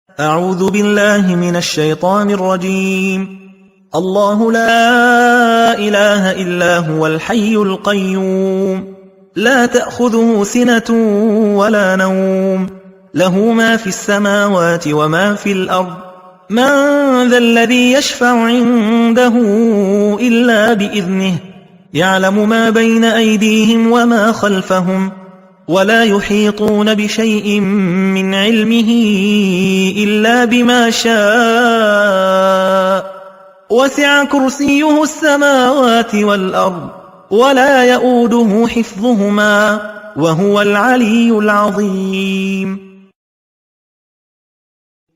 أعوذ بالله من الشيطان الرجيم. الله لا إله إلا هو الحي القيوم لا تأخذه سنة ولا نوم له ما في السماوات وما في الأرض من ذا الذي يشفع عنده إلا بإذنه يعلم ما بين أيديهم وما خلفهم ولا يحيطون بشيء من علمه إلا بما شاء وسع كرسيه السماوات والأرض ولا يؤوده حفظهما وهو العلي العظيم.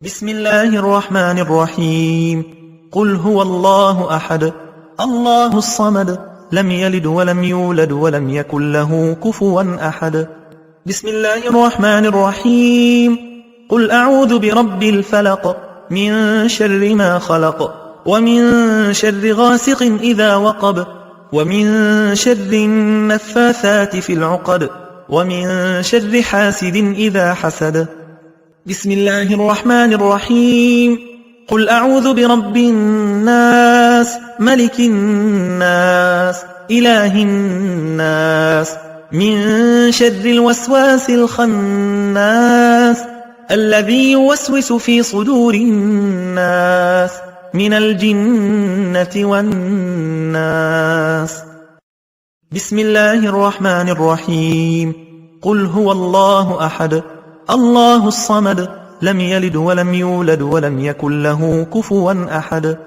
بسم الله الرحمن الرحيم. قل هو الله أحد الله الصمد لم يلد ولم يولد ولم يكن له كفوا أحد. بسم الله الرحمن الرحيم. قل أعوذ برب الفلق من شر ما خلق ومن شر غاسق إذا وقب ومن شر النفاثات في العقد ومن شر حاسد إذا حسد. بسم الله الرحمن الرحيم. قل أعوذ برب الناس ملك الناس إله الناس من شر الوسواس الخناس الذي يوسوس في صدور الناس من الجنة والناس. بسم الله الرحمن الرحيم. قل هو الله أحد الله الصمد لم يلد ولم يولد ولم يكن له كفوا أحد.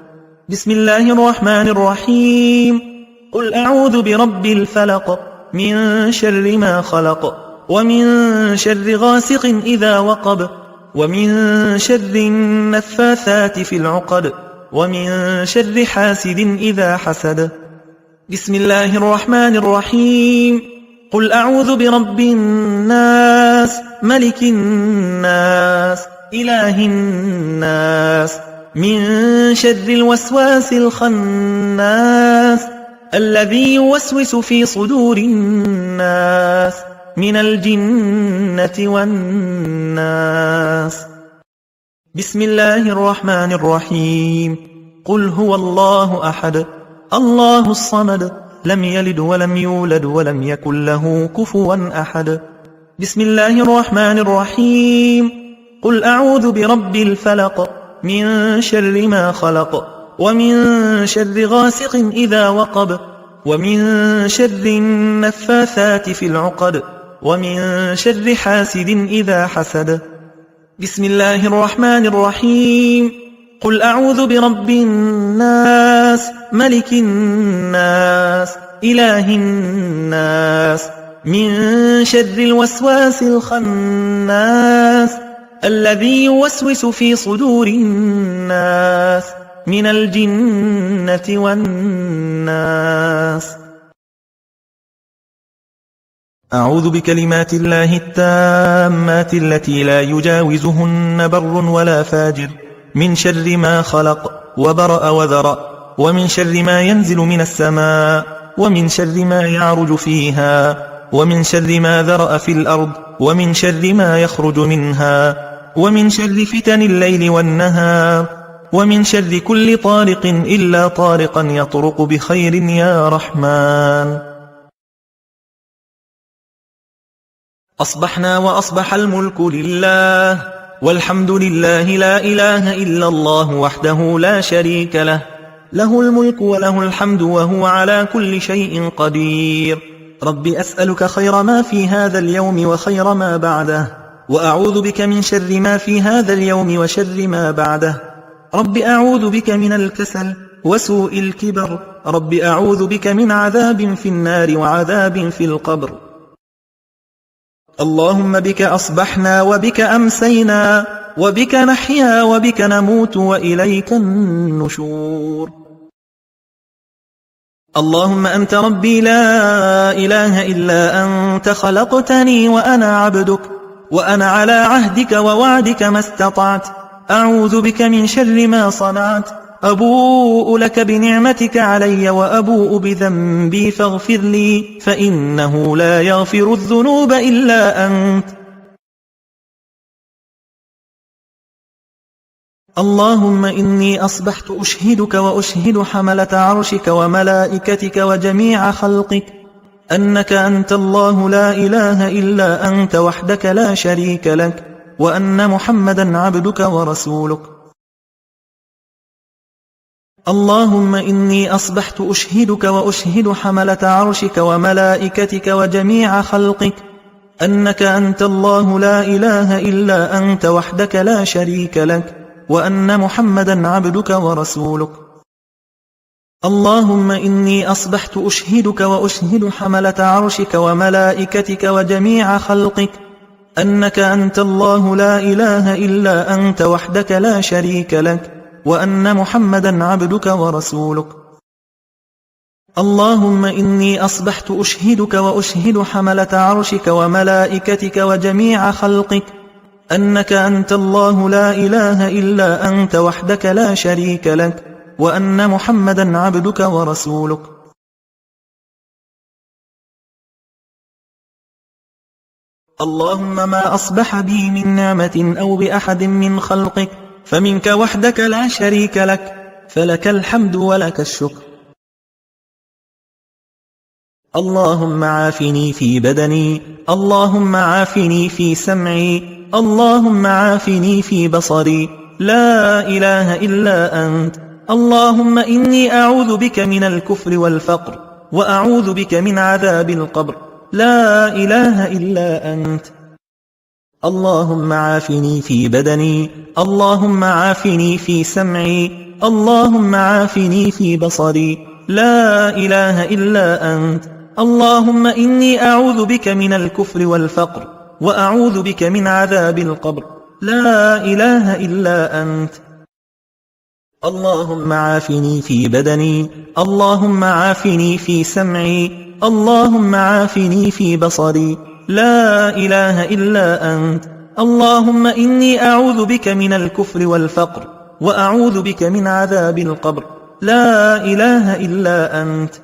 بسم الله الرحمن الرحيم. قل أعوذ برب الفلق من شر ما خلق ومن شر غاسق إذا وقب ومن شر النفاثات في العقد ومن شر حاسد إذا حسد. بسم الله الرحمن الرحيم. قل أعوذ برب الناس ملك الناس إله الناس من شر الوسواس الخناس الذي يوسوس في صدور الناس من الجنة والناس. بسم الله الرحمن الرحيم. قل هو الله أحد الله الصمد لم يلد ولم يولد ولم يكن له كفوا أحد. بسم الله الرحمن الرحيم. قل أعوذ برب الفلق من شر ما خلق ومن شر غاسق إذا وقب ومن شر النفاثات في العقد ومن شر حاسد إذا حسد. بسم الله الرحمن الرحيم. قل أعوذ برب الناس ملك الناس إله الناس من شر الوسواس الخناس الذي يوسوس في صدور الناس من الجنة والناس. أعوذ بكلمات الله التامات التي لا يجاوزهن بر ولا فاجر من شر ما خلق وبرأ وذرأ ومن شر ما ينزل من السماء ومن شر ما يعرج فيها ومن شر ما ذرأ في الأرض ومن شر ما يخرج منها ومن شر فتن الليل والنهار ومن شر كل طارق إلا طارقا يطرق بخير يا رحمن. أصبحنا وأصبح الملك لله والحمد لله لا إله إلا الله وحده لا شريك له له الملك وله الحمد وهو على كل شيء قدير. رب أسألك خير ما في هذا اليوم وخير ما بعده وأعوذ بك من شر ما في هذا اليوم وشر ما بعده. رب أعوذ بك من الكسل وسوء الكبر. رب أعوذ بك من عذاب في النار وعذاب في القبر. اللهم بك أصبحنا وبك أمسينا وبك نحيا وبك نموت وإليك النشور. اللهم أنت ربي لا إله إلا أنت خلقتني وأنا عبدك وأنا على عهدك ووعدك ما استطعت. أعوذ بك من شر ما صنعت. أبوء لك بنعمتك علي وأبوء بذنبي فاغفر لي فإنه لا يغفر الذنوب إلا أنت. اللهم إني أصبحت أشهدك وأشهد حملة عرشك وملائكتك وجميع خلقك أنك أنت الله لا إله إلا أنت وحدك لا شريك لك، وأن محمدا عبدك ورسولك. اللهم إني أصبحت أشهدك وأشهد حملة عرشك وملائكتك وجميع خلقك أنك أنت الله لا إله إلا أنت وحدك لا شريك لك، وأن محمدا عبدك ورسولك. اللهم إني أصبحت أشهدك وأشهد حملة عرشك وملائكتك وجميع خلقك أنك أنت الله لا إله إلا أنت وحدك لا شريك لك، وأن محمدا عبدك ورسولك. اللهم إني أصبحت أشهدك وأشهد حملة عرشك وملائكتك وجميع خلقك أنك أنت الله لا إله إلا أنت وحدك لا شريك لك، وأن محمدا عبدك ورسولك. اللهم ما أصبح بي من نعمة أو بأحد من خلقك فمنك وحدك لا شريك لك، فلك الحمد ولك الشكر. اللهم عافني في بدني، اللهم عافني في سمعي، اللهم عافني في بصري، لا إله إلا أنت. اللهم إني أعوذ بك من الكفر والفقر، وأعوذ بك من عذاب القبر، لا إله إلا أنت. اللهم عافني في بدني، اللهم عافني في سمعي، اللهم عافني في بصري، لا إله إلا أنت. اللهم إني أعوذ بك من الكفر والفقر، وأعوذ بك من عذاب القبر، لا إله إلا أنت. اللهم عافني في بدني، اللهم عافني في سمعي، اللهم عافني في بصري، لا إله إلا أنت. اللهم إني أعوذ بك من الكفر والفقر، وأعوذ بك من عذاب القبر، لا إله إلا أنت.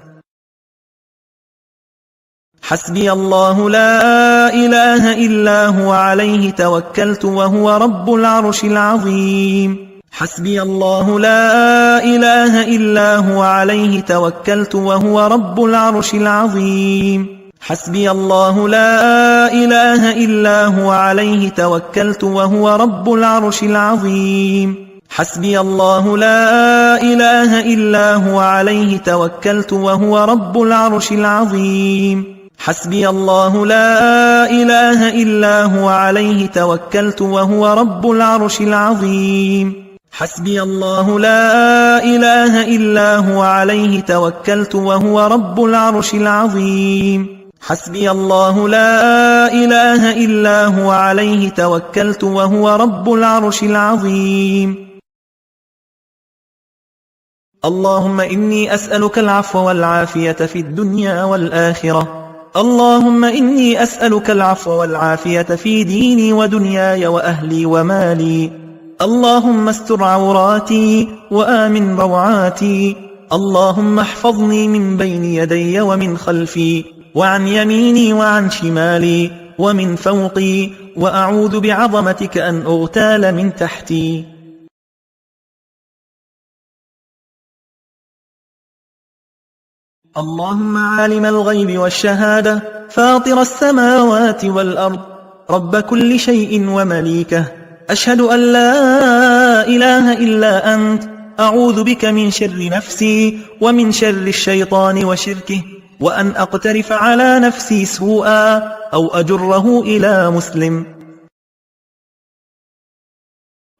حسبي الله لا إله إلا هو عليه توكلت وهو رب العرش العظيم. حسبي الله لا إله إلا هو عليه توكلت وهو رب العرش العظيم. حسبي الله لا إله إلا هو عليه توكلت وهو رب العرش العظيم. حسبي الله لا إله إلا هو عليه توكلت وهو رب العرش العظيم. حسبي الله لا إله إلا هو عليه توكلت وهو رب العرش العظيم. حسبي الله لا إله إلا هو عليه توكلت وهو رب العرش العظيم. حسبي الله لا إله إلا هو عليه توكلت وهو رب العرش العظيم. اللهم إني أسألك العفو والعافية في الدنيا والآخرة. اللهم إني أسألك العفو والعافية في ديني ودنياي وأهلي ومالي. اللهم استر عوراتي وآمن روعاتي. اللهم احفظني من بين يدي ومن خلفي وعن يميني وعن شمالي ومن فوقي، وأعوذ بعظمتك أن أغتال من تحتي. اللهم عالم الغيب والشهادة، فاطر السماوات والأرض، رب كل شيء ومليكه، أشهد أن لا إله إلا أنت. أعوذ بك من شر نفسي ومن شر الشيطان وشركه، وأن أقترف على نفسي سوءا أو أجره إلى مسلم.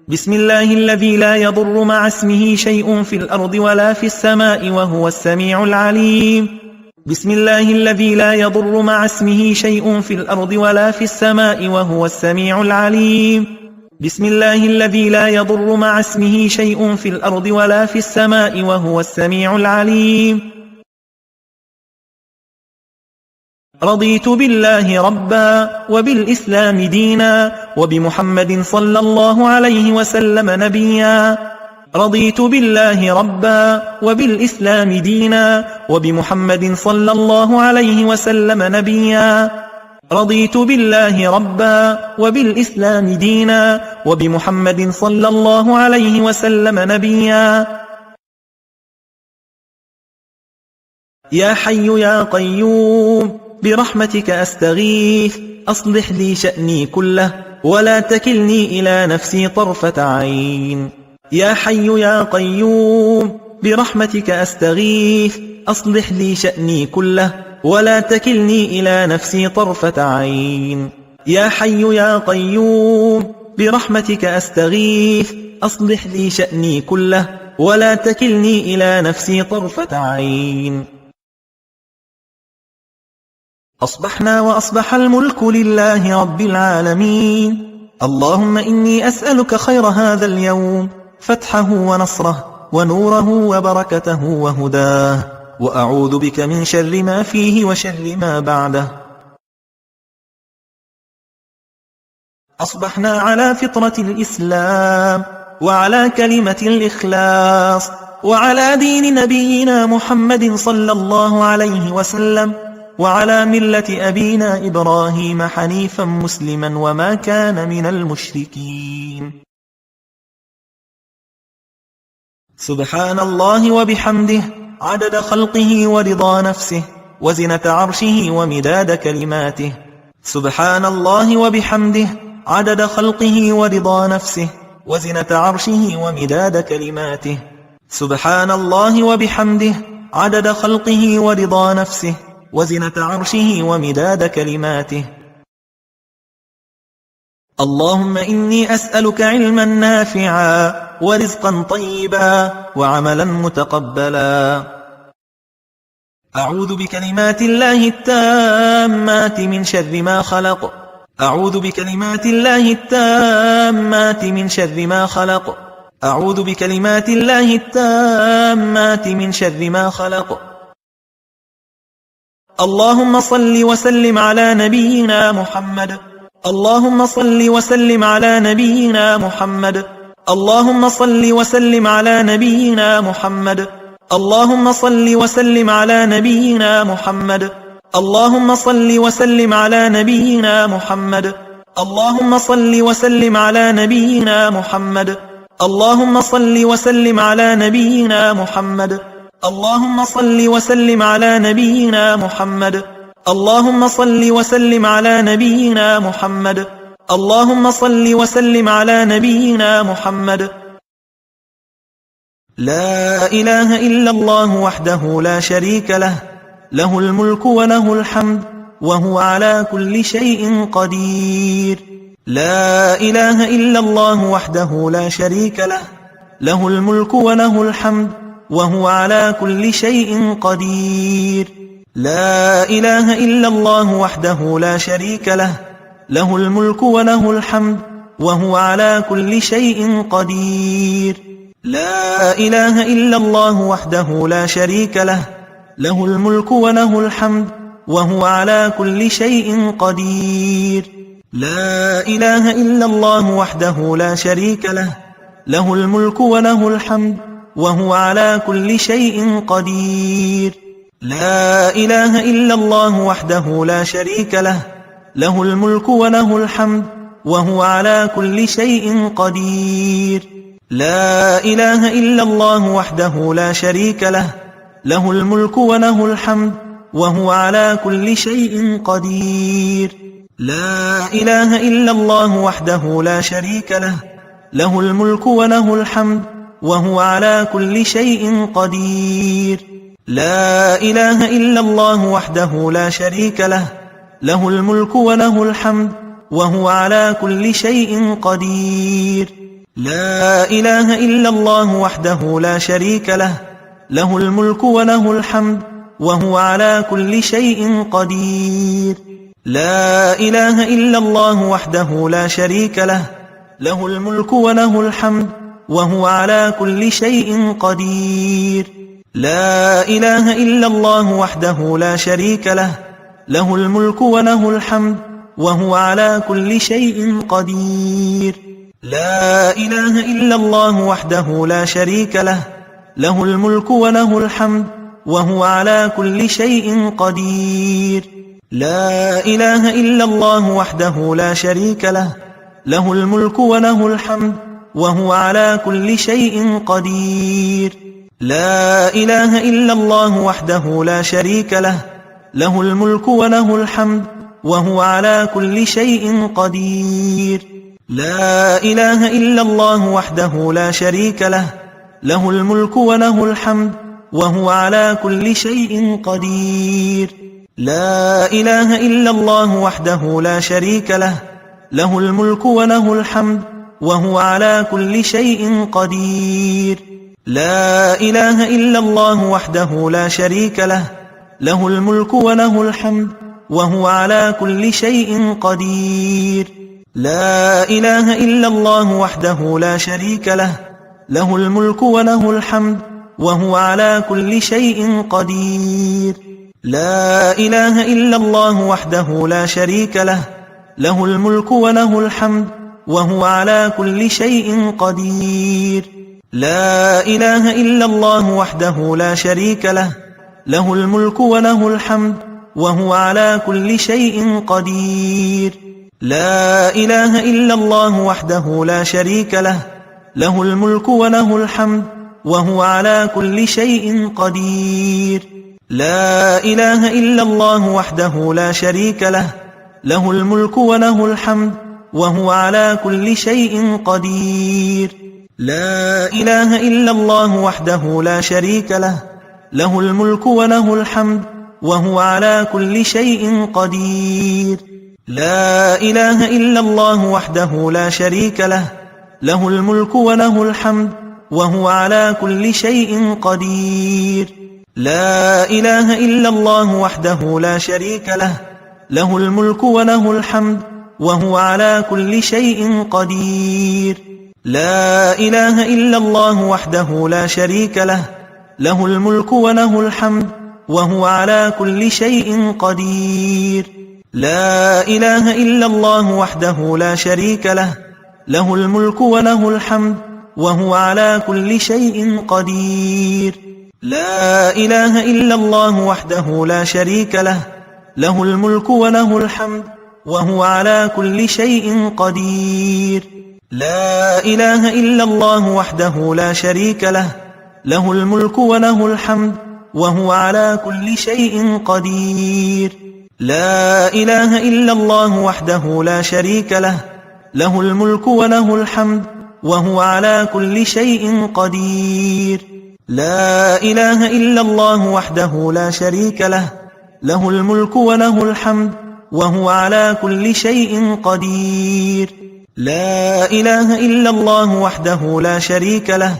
بسم الله الذي لا يضر مع اسمه شيء في الأرض ولا في السماء وهو السميع العليم. بسم الله الذي لا يضر مع اسمه شيء في الأرض ولا في السماء وهو السميع العليم. بسم الله الذي لا يضر مع اسمه شيء في الأرض ولا في السماء وهو السميع العليم. رضيت بالله ربا وبالإسلام دينا وبمحمد صلى الله عليه وسلم نبيا. رضيت بالله ربا وبالإسلام دينا وبمحمد صلى الله عليه وسلم نبيا. رضيت بالله ربا وبالإسلام دينا وبمحمد صلى الله عليه وسلم نبيا. يا حي يا قيوم برحمتك أستغيث أصلح لي شأني كله ولا تكلني إلى نفسي طرفة عين. يا حي يا قيوم برحمتك أستغيث أصلح لي شأني كله ولا تكلني إلى نفسي طرفة عين. يا حي يا قيوم برحمتك أستغيث أصلح لي شأني كله ولا تكلني إلى نفسي طرفة عين. أصبحنا وأصبح الملك لله رب العالمين. اللهم إني أسألك خير هذا اليوم، فتحه ونصره ونوره وبركته وهداه، وأعوذ بك من شر ما فيه وشر ما بعده. أصبحنا على فطرة الإسلام وعلى كلمة الإخلاص وعلى دين نبينا محمد صلى الله عليه وسلم وعلى ملة أبينا إبراهيم حنيفا مسلما وما كان من المشركين. سبحان الله وبحمده عدد خلقه ورضا نفسه وزنة عرشه ومداد كلماته. سبحان الله وبحمده عدد خلقه ورضا نفسه وزنة عرشه ومداد كلماته. سبحان الله وبحمده عدد خلقه ورضا نفسه وزنة عرشه ومداد كلماته. اللهم إني أسألك علما نافعا ورزقا طيبا وعملا متقبلا. أعوذ بكلمات الله التامات من شر ما خلق. أعوذ بكلمات الله التامات من شر ما خلق. أعوذ بكلمات الله التامات من شر ما خلق. اللهم صل وسلم على نبينا محمد. اللهم صل وسلم على نبينا محمد. اللهم صل وسلم على نبينا محمد. اللهم صل وسلم على نبينا محمد. اللهم صل وسلم على نبينا محمد. اللهم صل وسلم على نبينا محمد. اللهم صل وسلم على نبينا محمد. اللهم صل وسلم على نبينا محمد. اللهم صل وسلم على نبينا محمد. اللهم صل وسلم على نبينا محمد. لا إله إلا الله وحده لا شريك له، له الملك وله الحمد وهو على كل شيء قدير. لا إله إلا الله وحده لا شريك له، له الملك وله الحمد وهو على كل شيء قدير. لا إله إلا الله وحده لا شريك له، له الملك وله الحمد وهو على كل شيء قدير. لا إله إلا الله وحده لا شريك له، له الملك وله الحمد وهو على كل شيء قدير. لا إله إلا الله وحده لا شريك له، له الملك وله الحمد وهو على كل شيء قدير. لا إله إلا الله وحده لا شريك له، له الملك وله الحمد وهو على كل شيء قدير. لا إله إلا الله وحده لا شريك له، له الملك وله الحمد وهو على كل شيء قدير. لا إله إلا الله وحده لا شريك له، له الملك وله الحمد وهو على كل شيء قدير. لا إله إلا الله وحده لا شريك له، له الملك وله الحمد وهو على كل شيء قدير. لا إله إلا الله وحده لا شريك له، له الملك وله الحمد وهو على كل شيء قدير. لا إله إلا الله وحده لا شريك له، له الملك وله الحمد وهو على كل شيء قدير. لا إله إلا الله وحده لا شريك له، له الملك وله الحمد وهو على كل شيء قدير. لا إله إلا الله وحده لا شريك له، له الملك وله الحمد وهو على كل شيء قدير. لا إله إلا الله وحده لا شريك له، له الملك وله الحمد وهو على كل شيء قدير. لا إله إلا الله وحده لا شريك له، له الملك وله الحمد وهو على كل شيء قدير. لا إله إلا الله وحده لا شريك له، له الملك وله الحمد وهو على كل شيء قدير. لا إله إلا الله وحده لا شريك له، له الملك وله الحمد وهو على كل شيء قدير. لا إله إلا الله وحده لا شريك له، له الملك وله الحمد وهو على كل شيء قدير. لا إله إلا الله وحده لا شريك له، له الملك وله الحمد وهو على كل شيء قدير. لا إله إلا الله وحده لا شريك له، له الملك وله الحمد وهو على كل شيء قدير. لا إله إلا الله وحده لا شريك له، له الملك وله الحمد وهو على كل شيء قدير. لا إله إلا الله وحده لا شريك له، له الملك وله الحمد وهو على كل شيء قدير. لا إله إلا الله وحده لا شريك له، له الملك وله الحمد وهو على كل شيء قدير. لا إله إلا الله وحده لا شريك له، له الملك وله الحمد وهو على كل شيء قدير. لا إله إلا الله وحده لا شريك له، له الملك وله الحمد وهو على كل شيء قدير. لا إله إلا الله وحده لا شريك له، له الملك وله الحمد وهو على كل شيء قدير. لا إله إلا الله وحده لا شريك له، له الملك وله الحمد وهو على كل شيء قدير. لا إله إلا الله وحده لا شريك له، له الملك وله الحمد وهو على كل شيء قدير. لا إله إلا الله وحده لا شريك له، له الملك وله الحمد وهو على كل شيء قدير. لا إله إلا الله وحده لا شريك له، له الملك وله الحمد وهو على كل شيء قدير. لا إله إلا الله وحده لا شريك له، له الملك وله الحمد وهو على كل شيء قدير. لا إله إلا الله وحده لا شريك له، له الملك وله الحمد وهو على كل شيء قدير. لا إله إلا الله وحده لا شريك له،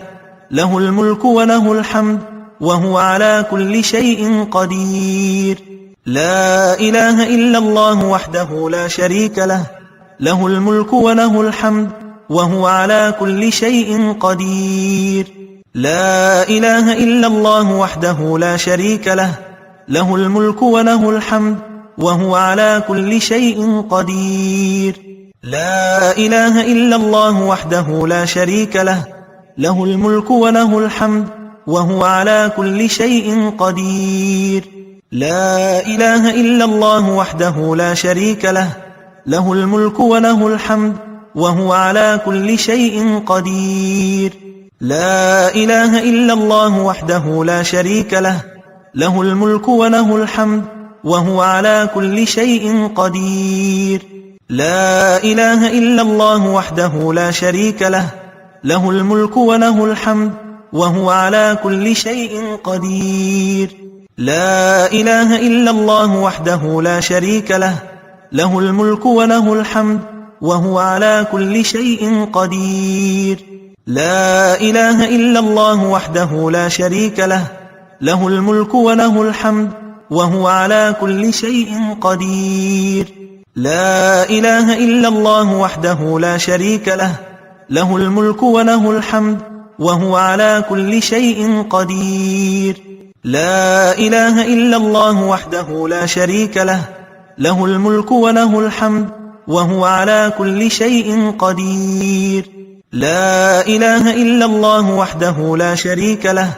له الملك وله الحمد وهو على كل شيء قدير. لا إله إلا الله وحده لا شريك له، له الملك وله الحمد وهو على كل شيء قدير. لا إله إلا الله وحده لا شريك له، له الملك وله الحمد وهو على كل شيء قدير. لا إله إلا الله وحده لا شريك له، له الملك وله الحمد وهو على كل شيء قدير. لا إله إلا الله وحده لا شريك له، له الملك وله الحمد وهو على كل شيء قدير. لا إله إلا الله وحده لا شريك له، له الملك وله الحمد وهو على كل شيء قدير. لا إله إلا الله وحده لا شريك له، له الملك وله الحمد وهو على كل شيء قدير. لا إله إلا الله وحده لا شريك له، له الملك وله الحمد وهو على كل شيء قدير. لا إله إلا الله وحده لا شريك له، له الملك وله الحمد وهو على كل شيء قدير. لا إله إلا الله وحده لا شريك له، له الملك وله الحمد وهو على كل شيء قدير. لا إله إلا الله وحده لا شريك له، له الملك وله الحمد وهو على كل شيء قدير. لا إله إلا الله وحده لا شريك له،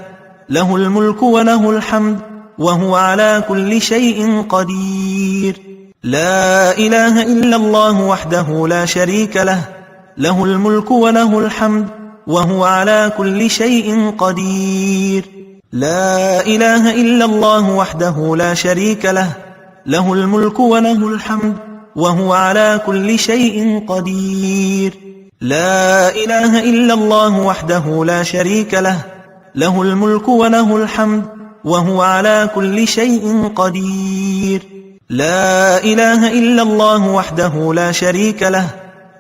له الملك وله الحمد وهو على كل شيء قدير. لا إله إلا الله وحده لا شريك له، له الملك وله الحمد وهو على كل شيء قدير. لا إله إلا الله وحده لا شريك له، له الملك وله الحمد وهو على كل شيء قدير. لا إله إلا الله وحده لا شريك له، له الملك وله الحمد وهو على كل شيء قدير. لا إله إلا الله وحده لا شريك له،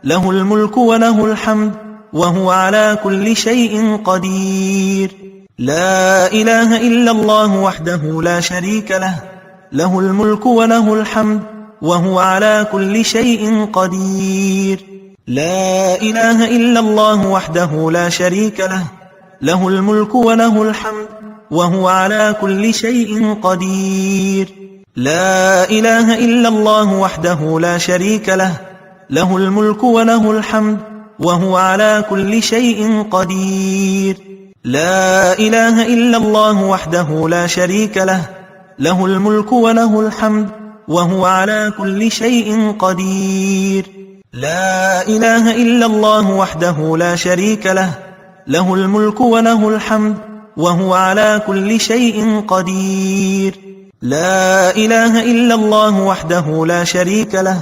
له الملك وله الحمد وهو على كل شيء قدير. لا إله إلا الله وحده لا شريك له، له الملك وله الحمد وهو على كل شيء قدير. لا إله إلا الله وحده لا شريك له، له الملك وله الحمد وهو على كل شيء قدير. لا إله إلا الله وحده لا شريك له، له الملك وله الحمد وهو على كل شيء قدير. لا إله إلا الله وحده لا شريك له، له الملك وله الحمد وهو على كل شيء قدير. لا إله إلا الله وحده لا شريك له، له الملك وله الحمد وهو على كل شيء قدير. لا إله إلا الله وحده لا شريك له،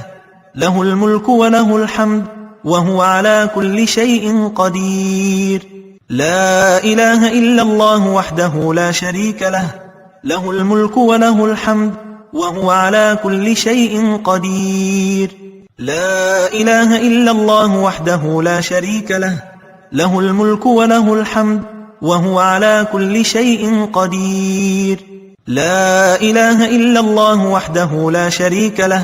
له الملك وله الحمد وهو على كل شيء قدير. لا إله إلا الله وحده لا شريك له، له الملك وله الحمد وهو على كل شيء قدير. لا إله إلا الله وحده لا شريك له، له الملك وله الحمد وهو على كل شيء قدير. لا إله إلا الله وحده لا شريك له،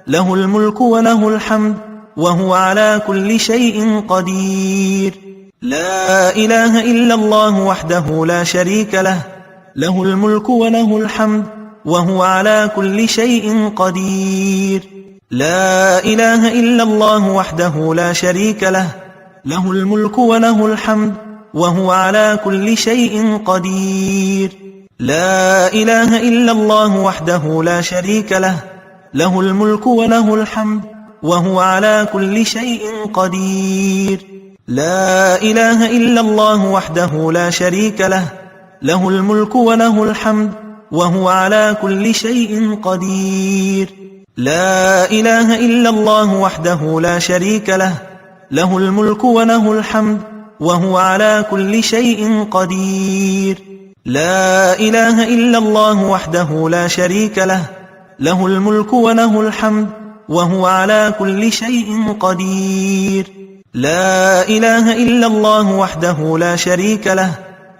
له الملك وله الحمد وهو على كل شيء قدير. لا إله إلا الله وحده لا شريك له، له الملك وله الحمد وهو على كل شيء قدير. لا إله إلا الله وحده لا شريك له، له الملك وله الحمد وهو على كل شيء قدير. لا إله إلا الله وحده لا شريك له، له الملك وله الحمد وهو على كل شيء قدير. لا إله إلا الله وحده لا شريك له، له الملك وله الحمد وهو على كل شيء قدير. لا إله إلا الله وحده لا شريك له، له الملك وله الحمد وهو على كل شيء قدير. لا إله إلا الله وحده لا شريك له، له الملك وله الحمد وهو على كل شيء قدير. لا إله إلا الله وحده لا شريك له،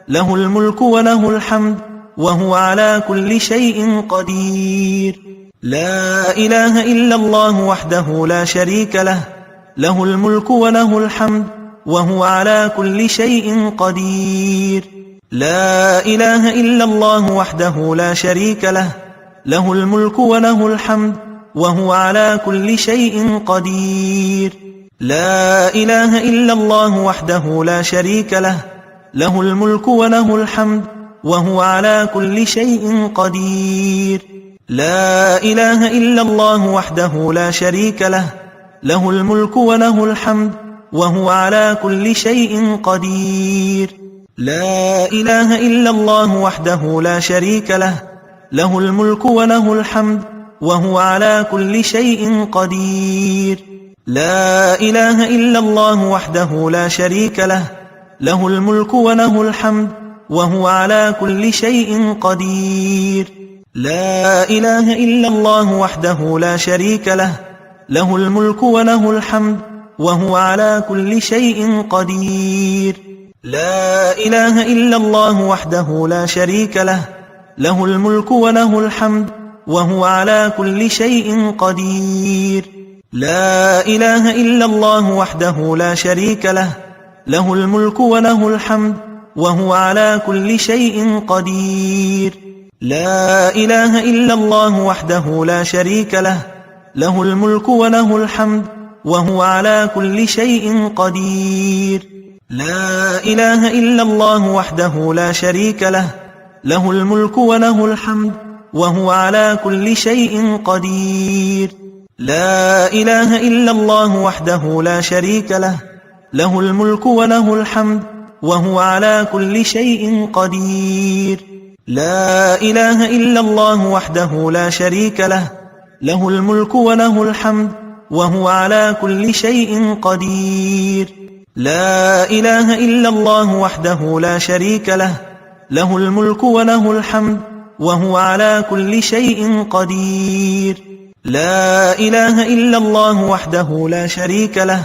له الملك وله الحمد وهو على كل شيء قدير. لا إله إلا الله وحده لا شريك له، له الملك وله الحمد وهو على كل شيء قدير. لا إله إلا الله وحده لا شريك له، له الملك وله الحمد وهو على كل شيء قدير. لا إله إلا الله وحده لا شريك له، له الملك وله الحمد وهو على كل شيء قدير. لا إله إلا الله وحده لا شريك له، له الملك وله الحمد وهو على كل شيء قدير. لا إله إلا الله وحده لا شريك له، له الملك وله الحمد وهو على كل شيء قدير. لا إله إلا الله وحده لا شريك له، له الملك وله الحمد وهو على كل شيء قدير. لا إله إلا الله وحده لا شريك له، له الملك وله الحمد وهو على كل شيء قدير. لا إله إلا الله وحده لا شريك له، له الملك وله الحمد وهو على كل شيء قدير. لا إله إلا الله وحده لا شريك له، له الملك وله الحمد وهو على كل شيء قدير. لا إله إلا الله وحده لا شريك له، له الملك وله الحمد وهو على كل شيء قدير. لا إله إلا الله وحده لا شريك له، له الملك وله الحمد وهو على كل شيء قدير. لا إله إلا الله وحده لا شريك له، له الملك وله الحمد وهو على كل شيء قدير. لا إله إلا الله وحده لا شريك له، له الملك وله الحمد وهو على كل شيء قدير. لا إله إلا الله وحده لا شريك له، له الملك وله الحمد وهو على كل شيء قدير. لا إله إلا الله وحده لا شريك له،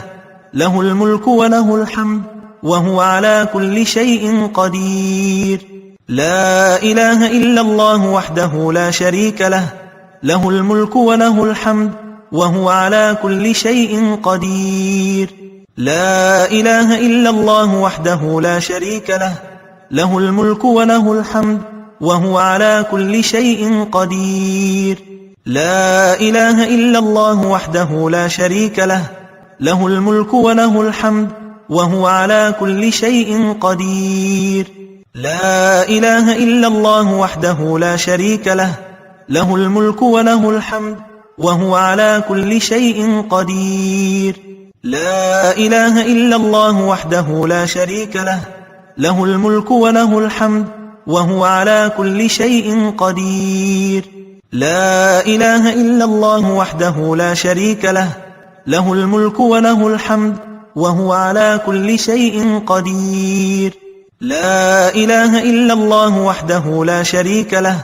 له الملك وله الحمد وهو على كل شيء قدير. لا إله إلا الله وحده لا شريك له، له الملك وله الحمد وهو على كل شيء قدير. لا إله إلا الله وحده لا شريك له، له الملك وله الحمد وهو على كل شيء قدير. لا إله إلا الله وحده لا شريك له، له الملك وله الحمد وهو على كل شيء قدير. لا إله إلا الله وحده لا شريك له، له الملك وله الحمد وهو على كل شيء قدير. لا إله إلا الله وحده لا شريك له، له الملك وله الحمد وهو على كل شيء قدير. لا إله إلا الله وحده لا شريك له، له الملك وله الحمد وهو على كل شيء قدير. لا إله إلا الله وحده لا شريك له،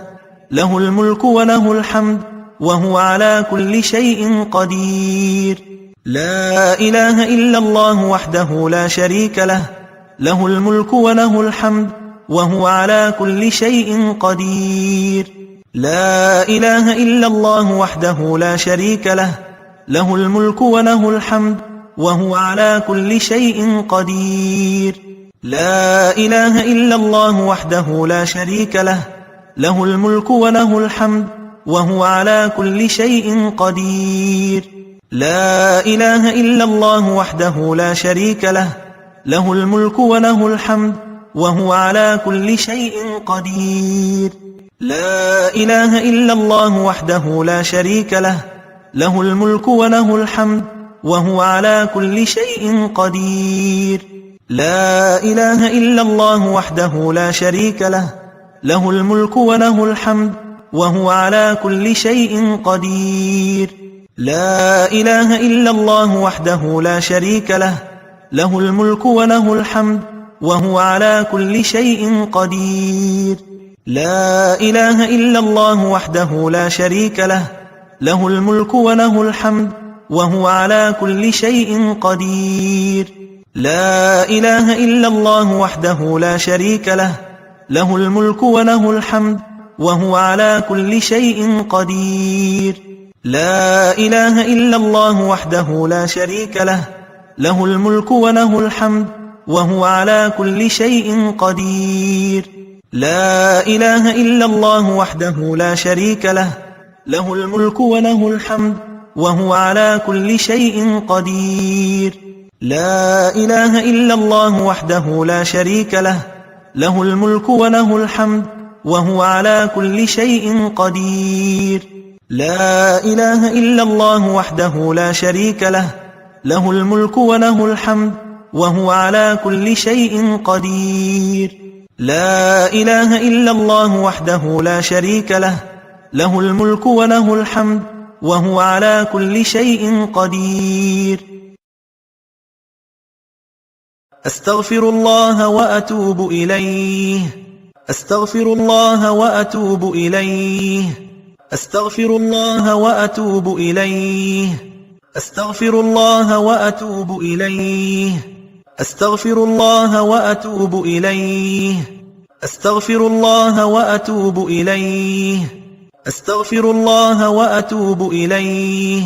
له الملك وله الحمد وهو على كل شيء قدير. لا إله إلا الله وحده لا شريك له، له الملك وله الحمد وهو على كل شيء قدير. لا إله إلا الله وحده لا شريك له، له الملك وله الحمد وهو على كل شيء قدير. لا إله إلا الله وحده لا شريك له، له الملك وله الحمد وهو على كل شيء قدير. لا إله إلا الله وحده لا شريك له، له الملك وله الحمد وهو على كل شيء قدير. لا إله إلا الله وحده لا شريك له، له الملك وله الحمد وهو على كل شيء قدير. لا إله إلا الله وحده لا شريك له، له الملك وله الحمد وهو على كل شيء قدير. لا إله إلا الله وحده لا شريك له، له الملك وله الحمد وهو على كل شيء قدير. لا إله إلا الله وحده لا شريك له، له الملك وله الحمد وهو على كل شيء قدير. لا إله إلا الله وحده لا شريك له، له الملك وله الحمد وهو على كل شيء قدير. لا إله إلا الله وحده لا شريك له، له الملك وله الحمد وهو على كل شيء قدير. لا إله إلا الله وحده لا شريك له، له الملك وله الحمد وهو على كل شيء قدير. لا إله إلا الله وحده لا شريك له، له الملك وله الحمد وهو على كل شيء قدير. لا إله إلا الله وحده لا شريك له، له الملك وله الحمد وهو على كل شيء قدير. لا إله إلا الله وحده لا شريك له، له الملك وله الحمد وهو على كل شيء قدير. أستغفر الله وأتوب إليه، أستغفر الله وأتوب إليه، أستغفر الله وأتوب إليه، أستغفر الله وأتوب إليه، أستغفر الله وأتوب إليه، أستغفر الله وأتوب إليه، أستغفر الله وأتوب إليه،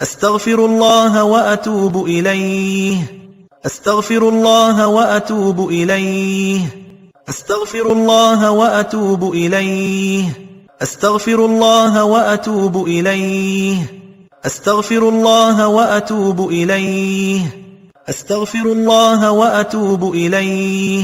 أستغفر الله وأتوب إليه، أستغفر الله وأتوب إليه، أستغفر الله وأتوب إليه، أستغفر الله وأتوب إليه، أستغفر الله وأتوب إليه، أستغفر الله وأتوب إليه،